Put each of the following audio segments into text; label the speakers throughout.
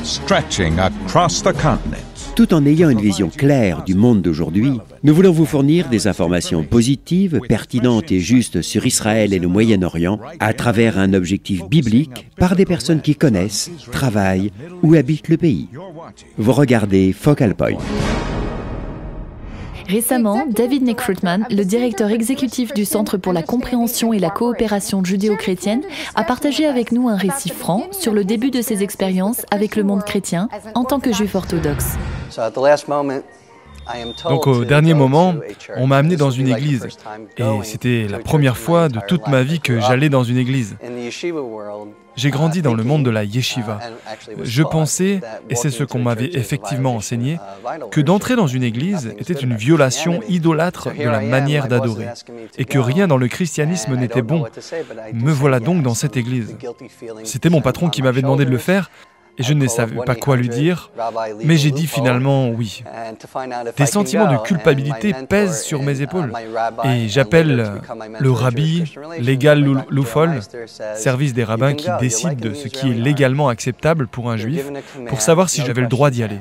Speaker 1: stretching across the continent.
Speaker 2: Tout en ayant une vision claire du monde d'aujourd'hui, nous voulons vous fournir des informations positives, pertinentes et justes sur Israël et le Moyen-Orient à travers un objectif biblique par des personnes qui connaissent, travaillent ou habitent le pays. Vous regardez Focal Point.
Speaker 3: Récemment, David Nekrutman, le directeur exécutif du Centre pour la compréhension et la coopération judéo-chrétienne, a partagé avec nous un récit franc sur le début de ses expériences avec le monde chrétien en tant que juif orthodoxe.
Speaker 4: Donc au dernier moment, on m'a amené dans une église et c'était la première fois de toute ma vie que j'allais dans une église. J'ai grandi dans le monde de la yeshiva. Je pensais, et c'est ce qu'on m'avait effectivement enseigné, que d'entrer dans une église était une violation idolâtre de la manière d'adorer et que rien dans le christianisme n'était bon. Me voilà donc dans cette église. C'était mon patron qui m'avait demandé de le faire. Et je ne savais pas quoi lui dire, mais j'ai dit finalement oui. Des sentiments de culpabilité pèsent sur mes épaules. Et j'appelle le rabbi, Legal Lufol, service des rabbins qui décide de ce qui est légalement acceptable pour un juif, pour savoir si j'avais le droit d'y aller.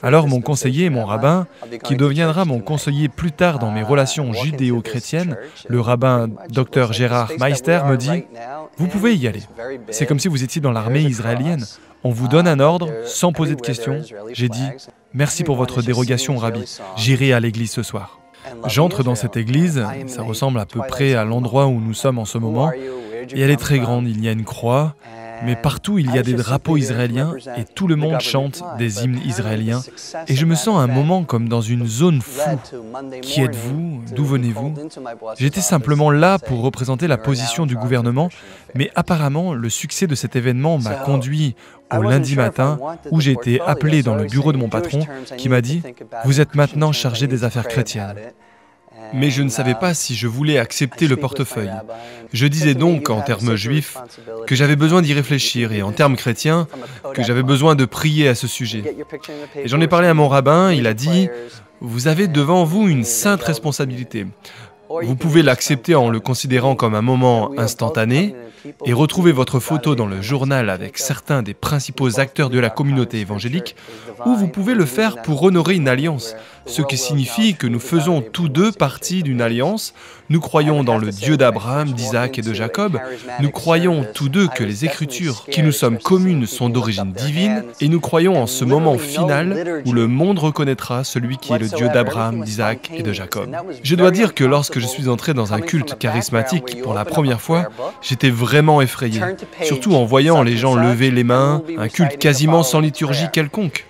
Speaker 4: Alors mon conseiller, mon rabbin, qui deviendra mon conseiller plus tard dans mes relations judéo-chrétiennes, le rabbin Dr Gérard Meister, me dit « Vous pouvez y aller. C'est comme si vous étiez dans l'armée israélienne. On vous donne un ordre, sans poser de questions. » J'ai dit « Merci pour votre dérogation, rabbi. J'irai à l'église ce soir. » J'entre dans cette église, ça ressemble à peu près à l'endroit où nous sommes en ce moment, et elle est très grande, il y a une croix, mais partout il y a des drapeaux israéliens et tout le monde chante des hymnes israéliens. Et je me sens à un moment comme dans une zone floue. Qui êtes-vous? D'où venez-vous? J'étais simplement là pour représenter la position du gouvernement, mais apparemment le succès de cet événement m'a conduit au lundi matin où j'ai été appelé dans le bureau de mon patron qui m'a dit « Vous êtes maintenant chargé des affaires chrétiennes ». Mais je ne savais pas si je voulais accepter le portefeuille. Je disais donc, en termes juifs, que j'avais besoin d'y réfléchir et en termes chrétiens, que j'avais besoin de prier à ce sujet. Et j'en ai parlé à mon rabbin, il a dit « Vous avez devant vous une sainte responsabilité. Vous pouvez l'accepter en le considérant comme un moment instantané et retrouver votre photo dans le journal avec certains des principaux acteurs de la communauté évangélique, ou vous pouvez le faire pour honorer une alliance, ce qui signifie que nous faisons tous deux partie d'une alliance, nous croyons dans le Dieu d'Abraham, d'Isaac et de Jacob, nous croyons tous deux que les Écritures qui nous sommes communes sont d'origine divine, et nous croyons en ce moment final où le monde reconnaîtra celui qui est le Dieu d'Abraham, d'Isaac et de Jacob. Je dois dire que lorsque je suis entré dans un culte charismatique pour la première fois, j'étais vraiment effrayé, surtout en voyant les gens lever les mains, un culte quasiment sans liturgie quelconque.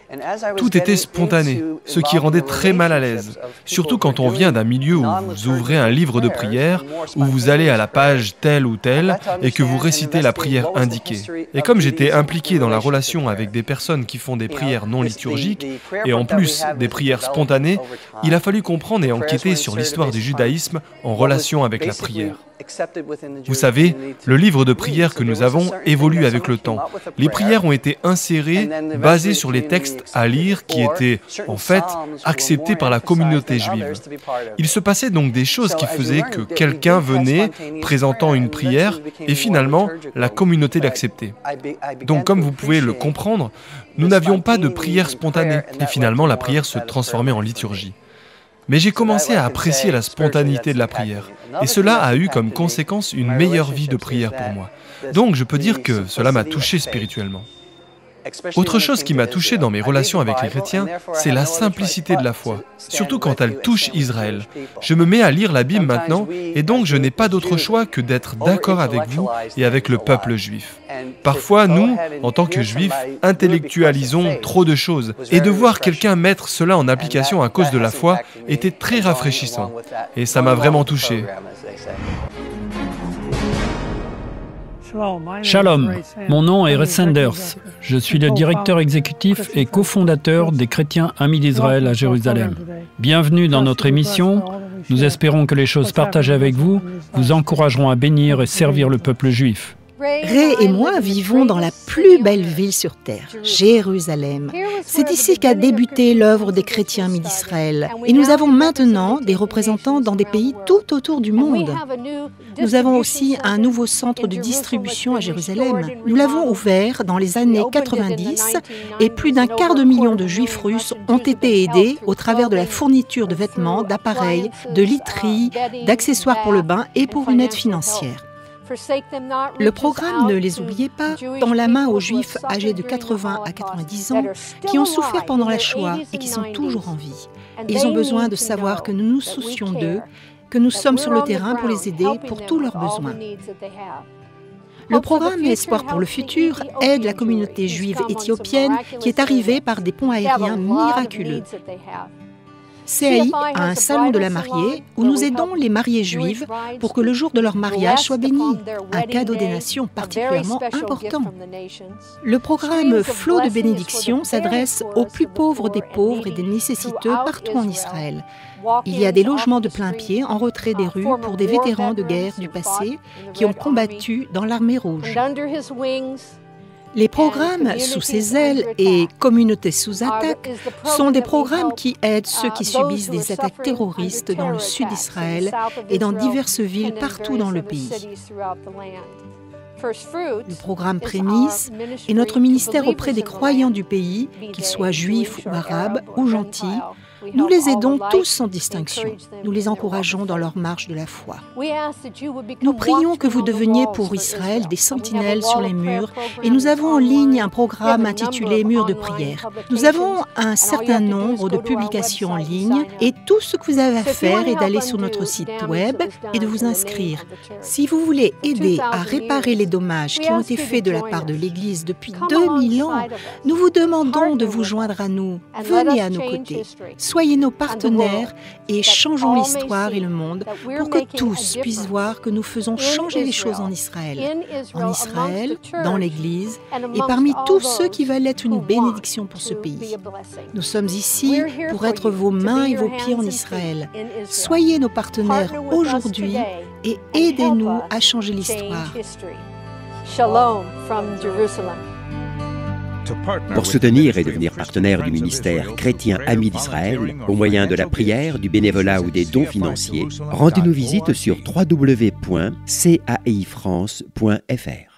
Speaker 4: Tout était spontané, ce qui rendait très mal à l'aise, surtout quand on vient d'un milieu où vous ouvrez un livre de prière, où vous allez à la page telle ou telle et que vous récitez la prière indiquée. Et comme j'étais impliqué dans la relation avec des personnes qui font des prières non liturgiques, et en plus des prières spontanées, il a fallu comprendre et enquêter sur l'histoire du judaïsme en relation avec la prière. Vous savez, le livre de prières que nous avons évolue avec le temps. Les prières ont été insérées basées sur les textes à lire qui étaient, en fait, acceptés par la communauté juive. Il se passait donc des choses qui faisaient que quelqu'un venait présentant une prière et finalement, la communauté l'acceptait. Donc, comme vous pouvez le comprendre, nous n'avions pas de prière spontanée et finalement, la prière se transformait en liturgie. Mais j'ai commencé à apprécier la spontanéité de la prière. Et cela a eu comme conséquence une meilleure vie de prière pour moi. Donc je peux dire que cela m'a touché spirituellement. Autre chose qui m'a touché dans mes relations avec les chrétiens, c'est la simplicité de la foi, surtout quand elle touche Israël. Je me mets à lire la Bible maintenant, et donc je n'ai pas d'autre choix que d'être d'accord avec vous et avec le peuple juif. Parfois, nous, en tant que juifs, intellectualisons trop de choses, et de voir quelqu'un mettre cela en application à cause de la foi était très rafraîchissant, et ça m'a vraiment touché.
Speaker 5: Shalom, mon nom est Ray Sanders. Je suis le directeur exécutif et cofondateur des Chrétiens Amis d'Israël à Jérusalem. Bienvenue dans notre émission. Nous espérons que les choses partagées avec vous vous encourageront à bénir et servir le peuple juif.
Speaker 6: Ray et moi vivons dans la plus belle ville sur Terre, Jérusalem. C'est ici qu'a débuté l'œuvre des chrétiens mis d'Israël. Et nous avons maintenant des représentants dans des pays tout autour du monde. Nous avons aussi un nouveau centre de distribution à Jérusalem. Nous l'avons ouvert dans les années 90 et plus d'1 quart de million de Juifs russes ont été aidés au travers de la fourniture de vêtements, d'appareils, de literie, d'accessoires pour le bain et pour une aide financière. Le programme Ne les oubliez pas tend la main aux Juifs âgés de 80 à 90 ans qui ont souffert pendant la Shoah et qui sont toujours en vie. Ils ont besoin de savoir que nous nous soucions d'eux, que nous sommes sur le terrain pour les aider pour tous leurs besoins. Le programme Espoir pour le futur aide la communauté juive éthiopienne qui est arrivée par des ponts aériens miraculeux. CAI a un salon de la mariée où nous aidons les mariées juives pour que le jour de leur mariage soit béni, un cadeau des nations particulièrement important. Le programme Flot de bénédiction s'adresse aux plus pauvres des pauvres et des nécessiteux partout en Israël. Il y a des logements de plain-pied en retrait des rues pour des vétérans de guerre du passé qui ont combattu dans l'armée rouge. Les programmes Sous ses ailes et Communauté sous attaque sont des programmes qui aident ceux qui subissent des attaques terroristes dans le sud d'Israël et dans diverses villes partout dans le pays. Le programme Prémices est notre ministère auprès des croyants du pays, qu'ils soient juifs ou arabes ou gentils. Nous les aidons tous sans distinction. Nous les encourageons dans leur marche de la foi. Nous prions que vous deveniez pour Israël des sentinelles sur les murs et nous avons en ligne un programme intitulé Murs de prière. Nous avons un certain nombre de publications en ligne et tout ce que vous avez à faire est d'aller sur notre site web et de vous inscrire. Si vous voulez aider à réparer les dommages qui ont été faits de la part de l'Église depuis 2000 ans, nous vous demandons de vous joindre à nous. Venez à nos côtés. Soyez nos partenaires et changeons l'histoire et le monde pour que tous puissent voir que nous faisons changer les choses en Israël, dans l'Église et parmi tous ceux qui veulent être une bénédiction pour ce pays. Nous sommes ici pour être vos mains et vos pieds en Israël. Soyez nos partenaires aujourd'hui et aidez-nous à changer l'histoire.
Speaker 7: Shalom from Jerusalem.
Speaker 2: Pour soutenir et devenir partenaire du ministère chrétien Amis d'Israël, au moyen de la prière, du bénévolat ou des dons financiers, rendez-nous visite sur www.caifrance.fr.